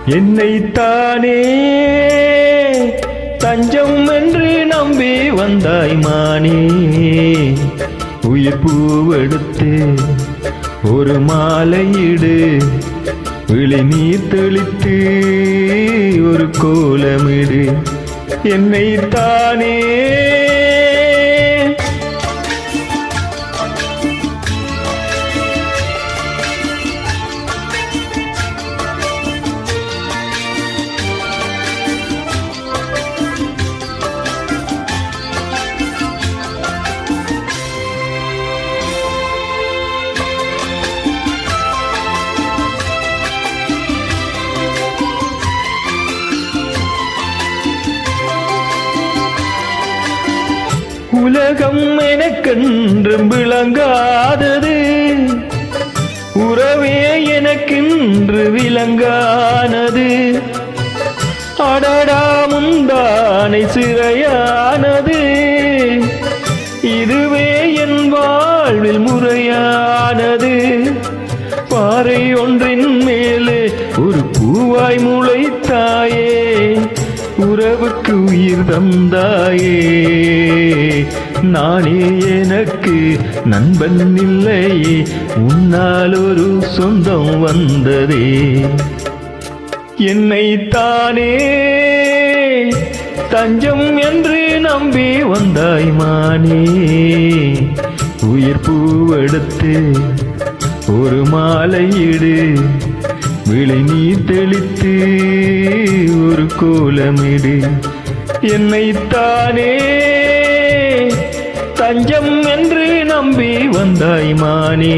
என்னைத்தானே தஞ்சம் என்று நம்பி வந்தாய் மானே. உயிர் பூவெடுத்து ஒரு மாலையிடு, விழி நீர் தெளித்து ஒரு கோலமிடு. என்னைத்தானே உலகம் எனக்கென்று விளங்காதது, உறவே எனக்கென்று விளங்கானது. அடடா முந்தானை சிறையானது, இதுவே என் வாழ்வில் முறையானது. பாறை ஒன்றின் மேலே ஒரு பூவாய் முளைத்தாயே, உறவுக்கு உயிர் தந்தாயே. நானே எனக்கு நண்பன் இல்லையே, உன்னால் ஒரு சொந்தம் வந்ததே. என்னைத்தானே தஞ்சம் என்று நம்பி வந்தாய் மானே. உயிர் பூவெடுத்து ஒரு மாலையிடு, விழி நீர் தெளித்து ஒரு கோலமிடு. என்னைத்தானே தஞ்சம் என்று நம்பி வந்தாய் மானே.